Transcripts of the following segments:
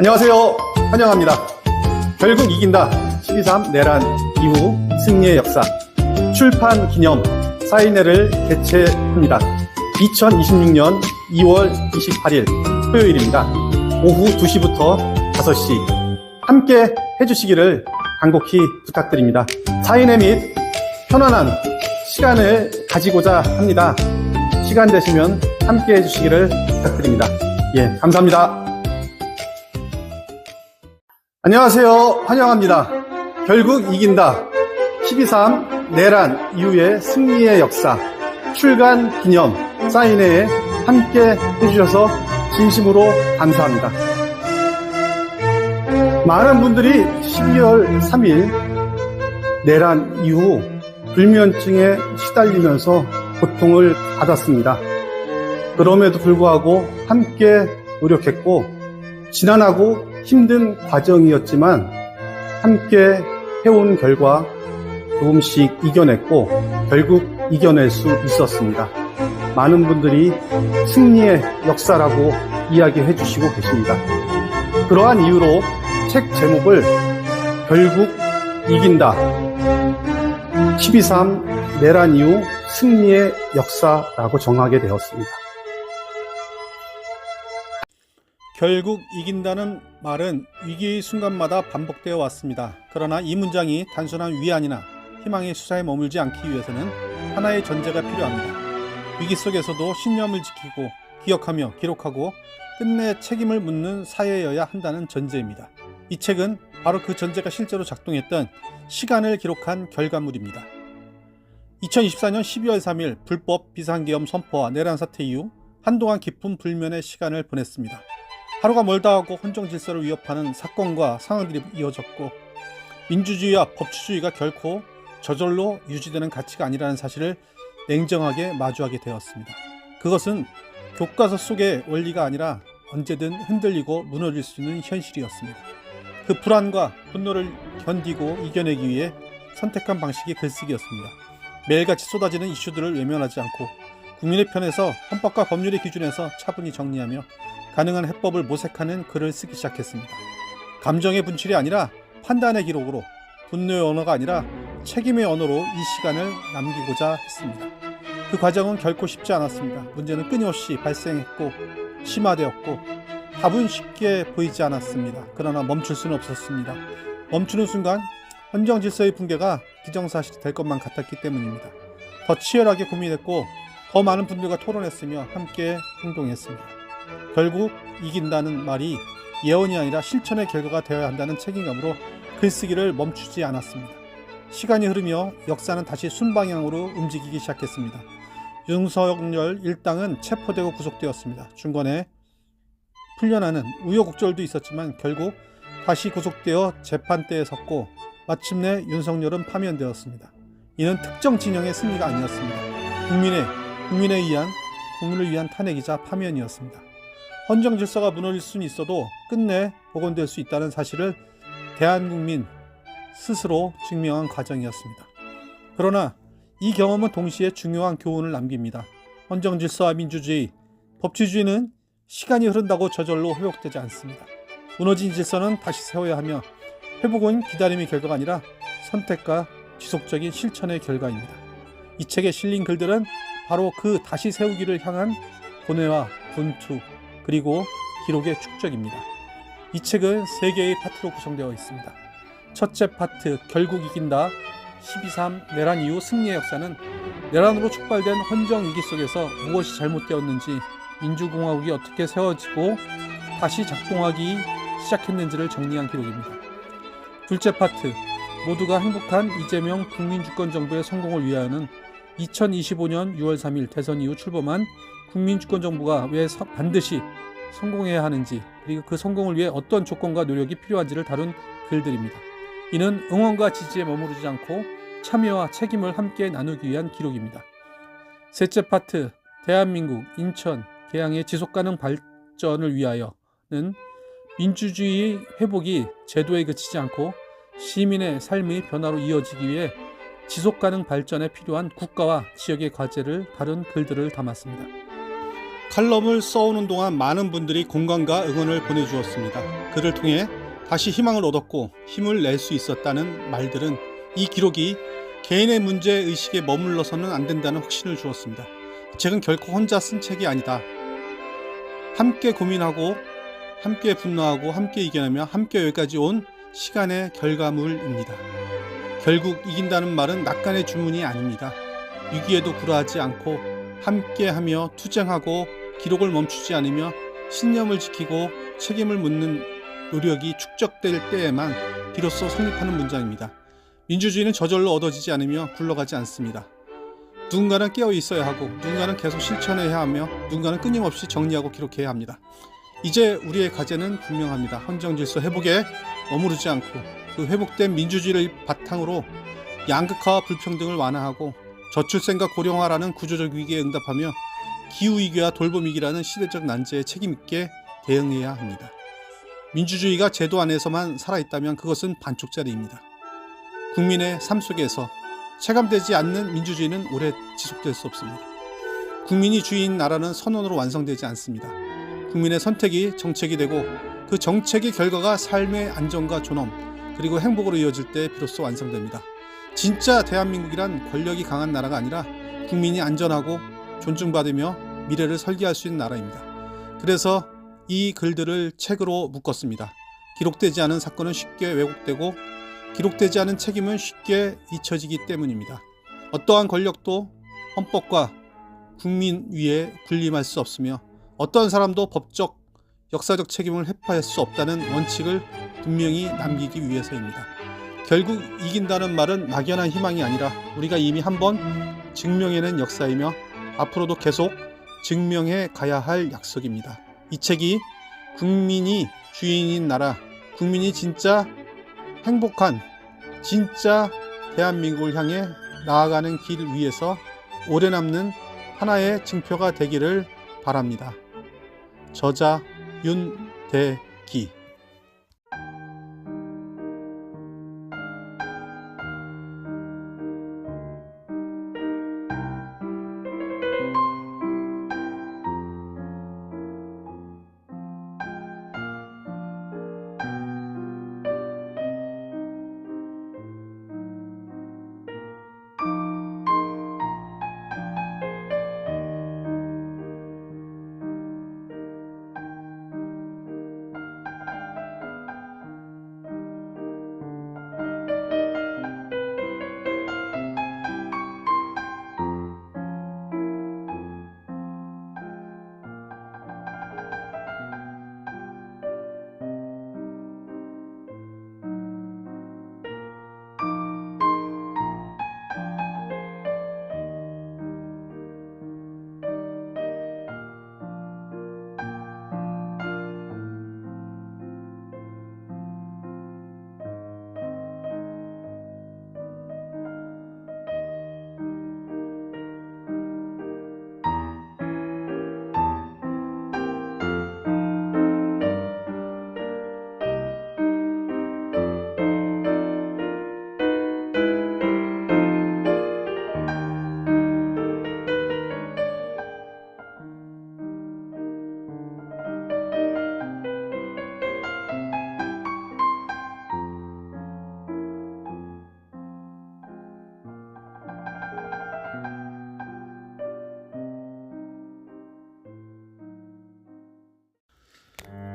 안녕하세요. 환영합니다. 결국 이긴다 12.3 내란 이후 승리의 역사 출판 기념 사인회를 개최합니다. 2026년 2월 28일 토요일입니다. 오후 2시부터 5시 함께 해주시기를 간곡히 부탁드립니다. 사인회 및 편안한 시간을 가지고자 합니다. 시간 되시면 함께 해주시기를 부탁드립니다. 예, 감사합니다. 안녕하세요. 환영합니다. 결국 이긴다 12.3 내란 이후의 승리의 역사 출간 기념 사인회에 함께 해주셔서 진심으로 감사합니다. 많은 분들이 12월 3일 내란 이후 불면증에 시달리면서 고통을 받았습니다. 그럼에도 불구하고 함께 노력했고 지난하고 힘든 과정이었지만 함께 해온 결과 조금씩 이겨냈고 결국 이겨낼 수 있었습니다. 많은 분들이 승리의 역사라고 이야기해 주시고 계십니다. 그러한 이유로 책 제목을 결국 이긴다 12.3 내란 이후 승리의 역사라고 정하게 되었습니다. 결국 이긴다는 말은 위기의 순간마다 반복되어 왔습니다. 그러나 이 문장이 단순한 위안이나 희망의 수사에 머물지 않기 위해서는 하나의 전제가 필요합니다. 위기 속에서도 신념을 지키고 기억하며 기록하고 끝내 책임을 묻는 사회여야 한다는 전제입니다. 이 책은 바로 그 전제가 실제로 작동했던 시간을 기록한 결과물입니다. 2024년 12월 3일 불법 비상계엄 선포와 내란 사태 이후 한동안 깊은 불면의 시간을 보냈습니다. 하루가 멀다 하고 헌정 질서를 위협하는 사건과 상황들이 이어졌고 민주주의와 법치주의가 결코 저절로 유지되는 가치가 아니라는 사실을 냉정하게 마주하게 되었습니다. 그것은 교과서 속의 원리가 아니라 언제든 흔들리고 무너질 수 있는 현실이었습니다. 그 불안과 분노를 견디고 이겨내기 위해 선택한 방식이 글쓰기였습니다. 매일같이 쏟아지는 이슈들을 외면하지 않고 국민의 편에서 헌법과 법률의 기준에서 차분히 정리하며 가능한 해법을 모색하는 글을 쓰기 시작했습니다. 감정의 분출이 아니라 판단의 기록으로, 분노의 언어가 아니라 책임의 언어로 이 시간을 남기고자 했습니다. 그 과정은 결코 쉽지 않았습니다. 문제는 끊임없이 발생했고 심화되었고 답은 쉽게 보이지 않았습니다. 그러나 멈출 수는 없었습니다. 멈추는 순간 헌정 질서의 붕괴가 기정사실이 될 것만 같았기 때문입니다. 더 치열하게 고민했고 더 많은 분들과 토론했으며 함께 행동했습니다. 결국 이긴다는 말이 예언이 아니라 실천의 결과가 되어야 한다는 책임감으로 글쓰기를 멈추지 않았습니다. 시간이 흐르며 역사는 다시 순방향으로 움직이기 시작했습니다. 윤석열 일당은 체포되고 구속되었습니다. 중간에 풀려나는 우여곡절도 있었지만 결국 다시 구속되어 재판대에 섰고 마침내 윤석열은 파면되었습니다. 이는 특정 진영의 승리가 아니었습니다. 국민을 위한 탄핵이자 파면이었습니다. 헌정 질서가 무너질 수는 있어도 끝내 복원될 수 있다는 사실을 대한국민 스스로 증명한 과정이었습니다. 그러나 이 경험은 동시에 중요한 교훈을 남깁니다. 헌정 질서와 민주주의, 법치주의는 시간이 흐른다고 저절로 회복되지 않습니다. 무너진 질서는 다시 세워야 하며 회복은 기다림의 결과가 아니라 선택과 지속적인 실천의 결과입니다. 이 책에 실린 글들은 바로 그 다시 세우기를 향한 고뇌와 분투 그리고 기록의 축적입니다. 이 책은 3개의 파트로 구성되어 있습니다. 첫째 파트 결국 이긴다 12.3 내란 이후 승리의 역사는 내란으로 촉발된 헌정 위기 속에서 무엇이 잘못되었는지 민주공화국이 어떻게 세워지고 다시 작동하기 시작했는지를 정리한 기록입니다. 둘째 파트 모두가 행복한 이재명 국민주권정부의 성공을 위하여는 2025년 6월 3일 대선 이후 출범한 국민주권정부가 왜 반드시 성공해야 하는지 그리고 그 성공을 위해 어떤 조건과 노력이 필요한지를 다룬 글들입니다. 이는 응원과 지지에 머무르지 않고 참여와 책임을 함께 나누기 위한 기록입니다. 셋째 파트 대한민국, 인천, 계양의 지속가능 발전을 위하여는 민주주의 회복이 제도에 그치지 않고 시민의 삶의 변화로 이어지기 위해 지속가능 발전에 필요한 국가와 지역의 과제를 다룬 글들을 담았습니다. 칼럼을 써오는 동안 많은 분들이 공감과 응원을 보내주었습니다. 그를 통해 다시 희망을 얻었고 힘을 낼 수 있었다는 말들은 이 기록이 개인의 문제의식에 머물러서는 안 된다는 확신을 주었습니다. 이 책은 결코 혼자 쓴 책이 아니다. 함께 고민하고 함께 분노하고 함께 이겨내며 함께 여기까지 온 시간의 결과물입니다. 결국 이긴다는 말은 낙관의 주문이 아닙니다. 위기에도 굴하지 않고 함께하며 투쟁하고 기록을 멈추지 않으며 신념을 지키고 책임을 묻는 노력이 축적될 때에만 비로소 성립하는 문장입니다. 민주주의는 저절로 얻어지지 않으며 굴러가지 않습니다. 누군가는 깨어 있어야 하고 누군가는 계속 실천해야 하며 누군가는 끊임없이 정리하고 기록해야 합니다. 이제 우리의 과제는 분명합니다. 헌정질서 회복에 머무르지 않고 그 회복된 민주주의를 바탕으로 양극화와 불평등을 완화하고 저출생과 고령화라는 구조적 위기에 응답하며 기후위기와 돌봄위기라는 시대적 난제에 책임있게 대응해야 합니다. 민주주의가 제도 안에서만 살아있다면 그것은 반쪽짜리입니다. 국민의 삶 속에서 체감되지 않는 민주주의는 오래 지속될 수 없습니다. 국민이 주인인 나라는 선언으로 완성되지 않습니다. 국민의 선택이 정책이 되고 그 정책의 결과가 삶의 안정과 존엄 그리고 행복으로 이어질 때 비로소 완성됩니다. 진짜 대한민국이란 권력이 강한 나라가 아니라 국민이 안전하고 존중받으며 미래를 설계할 수 있는 나라입니다. 그래서 이 글들을 책으로 묶었습니다. 기록되지 않은 사건은 쉽게 왜곡되고 기록되지 않은 책임은 쉽게 잊혀지기 때문입니다. 어떠한 권력도 헌법과 국민 위에 군림할 수 없으며 어떠한 사람도 법적, 역사적 책임을 회피할 수 없다는 원칙을 분명히 남기기 위해서입니다. 결국 이긴다는 말은 막연한 희망이 아니라 우리가 이미 한번 증명해낸 역사이며 앞으로도 계속 증명해 가야 할 약속입니다. 이 책이 국민이 주인인 나라, 국민이 진짜 행복한 진짜 대한민국을 향해 나아가는 길 위에서 오래 남는 하나의 증표가 되기를 바랍니다. 저자 윤대기.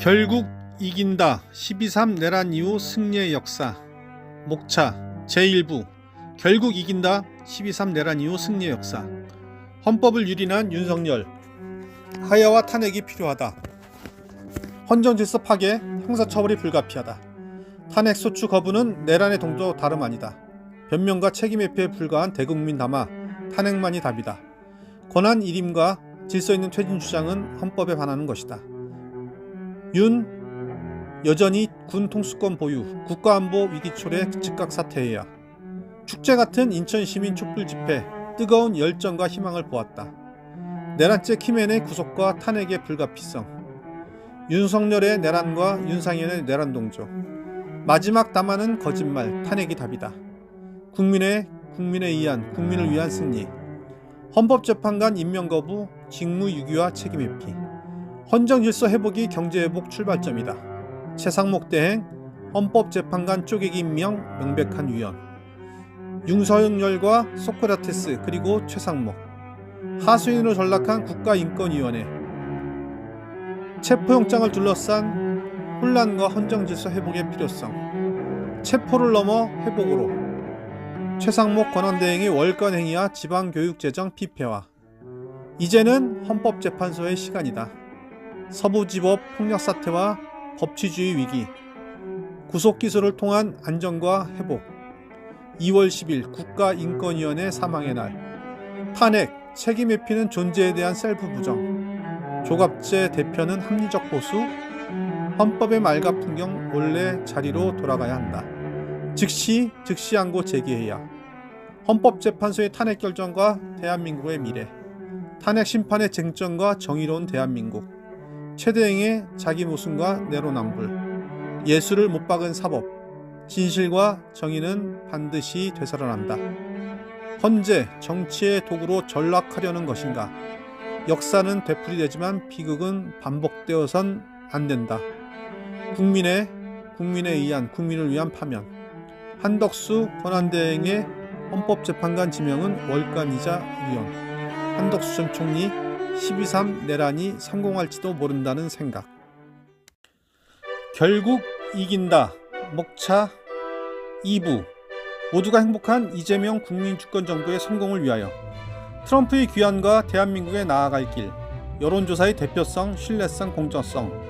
결국 이긴다. 12.3 내란 이후 승리의 역사. 목차 제1부 결국 이긴다. 12.3 내란 이후 승리의 역사. 헌법을 유린한 윤석열. 하야와 탄핵이 필요하다. 헌정질서 파괴, 형사처벌이 불가피하다. 탄핵 소추 거부는 내란의 동도 다름 아니다. 변명과 책임 회피에 불과한 대국민 담화 탄핵만이 답이다. 권한 일임과 질서 있는 퇴진 주장은 헌법에 반하는 것이다. 윤 여전히 군 통수권 보유, 국가안보 위기초래 즉각 사퇴해야. 축제 같은 인천시민 촛불 집회, 뜨거운 열정과 희망을 보았다. 내란죄 키맨의 구속과 탄핵의 불가피성. 윤석열의 내란과 윤상현의 내란 동조. 마지막 담화는 거짓말, 탄핵이 답이다. 국민에 의한, 국민을 위한 승리. 헌법재판관 임명 거부, 직무유기와 책임회피. 헌정질서 회복이 경제회복 출발점이다. 최상목 대행, 헌법재판관 쪼개기 임명 명백한 위헌. 융서열과 소크라테스 그리고 최상목. 하수인으로 전락한 국가인권위원회. 체포영장을 둘러싼 혼란과 헌정질서 회복의 필요성. 체포를 넘어 회복으로. 최상목 권한대행의 월권행위와 지방교육재정 피폐화. 이제는 헌법재판소의 시간이다. 서부지법 폭력사태와 법치주의 위기. 구속기소를 통한 안정과 회복. 2월 10일 국가인권위원회 사망의 날. 탄핵, 책임회피는 존재에 대한 셀프 부정. 조갑재 대표는 합리적 보수. 헌법의 말과 풍경 원래 자리로 돌아가야 한다. 즉시 안고 제기해야. 헌법재판소의 탄핵 결정과 대한민국의 미래. 탄핵 심판의 쟁점과 정의로운 대한민국. 최대행의 자기 모순과 내로남불. 예수를 못 박은 사법. 진실과 정의는 반드시 되살아난다. 헌재, 정치의 도구로 전락하려는 것인가? 역사는 되풀이되지만 비극은 반복되어선 안 된다. 국민에 의한 국민을 위한 파면. 한덕수 권한대행의 헌법재판관 지명은 월간이자 위헌. 한덕수 전 총리 12.3 내란이 성공할지도 모른다는 생각. 결국 이긴다. 목차 2부. 모두가 행복한 이재명 국민주권정부의 성공을 위하여. 트럼프의 귀환과 대한민국에 나아갈 길. 여론조사의 대표성, 신뢰성, 공정성.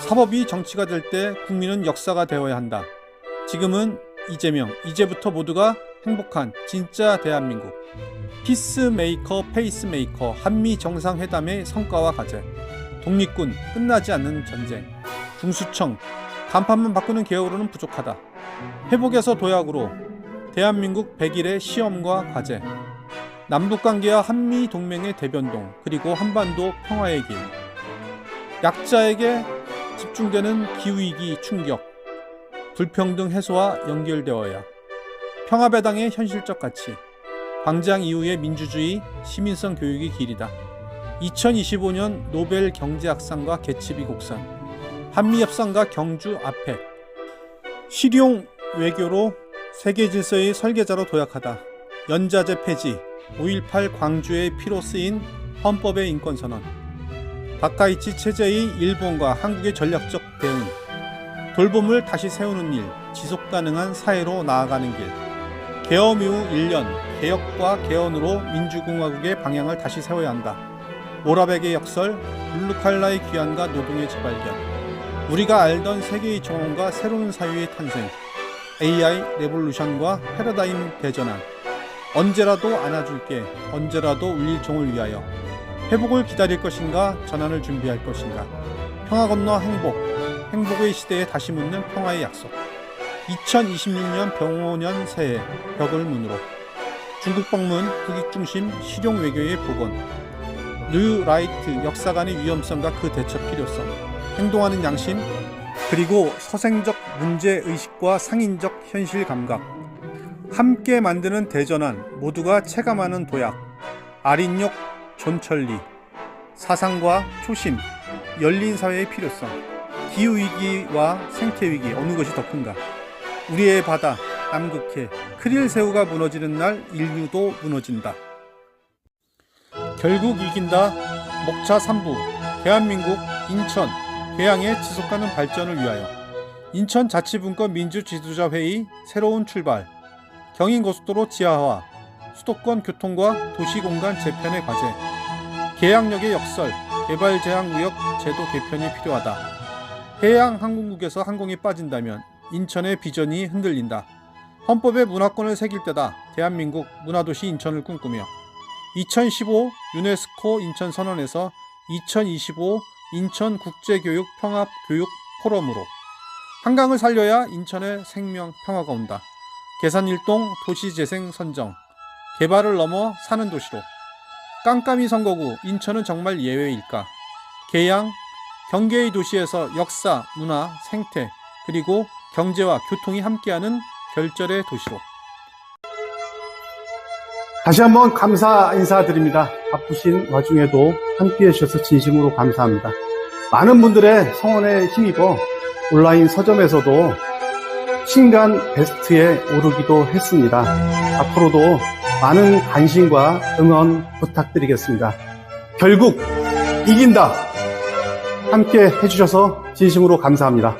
사법이 정치가 될 때 국민은 역사가 되어야 한다. 지금은 이제부터 모두가 행복한 진짜 대한민국. 피스메이커, 페이스메이커, 한미 정상회담의 성과와 과제. 독립군, 끝나지 않는 전쟁. 중수청, 간판만 바꾸는 개혁으로는 부족하다. 회복에서 도약으로. 대한민국 100일의 시험과 과제. 남북관계와 한미동맹의 대변동, 그리고 한반도 평화의 길. 약자에게 집중되는 기후위기 충격. 불평등 해소와 연결되어야. 평화배당의 현실적 가치. 광장 이후의 민주주의, 시민성 교육이 길이다. 2025년 노벨 경제학상과 개츠비 곡선. 한미협상과 경주 아펙. 실용 외교로 세계 질서의 설계자로 도약하다. 연자제 폐지. 5.18 광주의 피로 쓰인 헌법의 인권선언. 다카이치 체제의 일본과 한국의 전략적 대응. 돌봄을 다시 세우는 일. 지속가능한 사회로 나아가는 길. 계엄 이후 1년. 개혁과 개헌으로 민주공화국의 방향을 다시 세워야 한다. 모라백의 역설. 블루칼라의 귀환과 노동의 재발견. 우리가 알던 세계의 정원과 새로운 사회의 탄생. AI 레볼루션과 패러다임 대전환. 언제라도 안아줄게. 언제라도 울릴 종을 위하여. 회복을 기다릴 것인가, 전환을 준비할 것인가. 평화 건너 행복. 행복의 시대에 다시 묻는 평화의 약속. 2026년 병오년 새해 벽을 문으로. 중국 방문, 국익중심 실용 외교의 복원. 뉴라이트 역사관의 위험성과 그 대처 필요성. 행동하는 양심, 그리고 서생적 문제의식과 상인적 현실 감각. 함께 만드는 대전환, 모두가 체감하는 도약. 아린욕 존천리. 사상과 초심, 열린 사회의 필요성. 기후위기와 생태위기, 어느 것이 더 큰가. 우리의 바다, 남극해, 크릴새우가 무너지는 날 인류도 무너진다. 결국 이긴다. 목차 3부. 대한민국, 인천, 계양의 지속가능 발전을 위하여. 인천자치분권 민주지도자회의 새로운 출발. 경인고속도로 지하화. 수도권 교통과 도시공간 재편의 과제. 계양역의 역설. 개발제한구역 제도 개편이 필요하다. 해양항공국에서 항공이 빠진다면 인천의 비전이 흔들린다. 헌법에 문화권을 새길 때다. 대한민국 문화도시 인천을 꿈꾸며. 2015 유네스코 인천선언에서 2025 인천국제교육 평합교육 포럼으로. 한강을 살려야 인천의 생명 평화가 온다. 계산일동 도시재생 선정. 개발을 넘어 사는 도시로. 깜깜이 선거구 인천은 정말 예외일까. 계양, 경계의 도시에서 역사, 문화, 생태, 그리고 경제와 교통이 함께하는 결절의 도시로. 다시 한번 감사 인사드립니다. 바쁘신 와중에도 함께 해주셔서 진심으로 감사합니다. 많은 분들의 성원에 힘입어 온라인 서점에서도 신간 베스트에 오르기도 했습니다. 앞으로도 많은 관심과 응원 부탁드리겠습니다. 결국 이긴다. 함께 해주셔서 진심으로 감사합니다.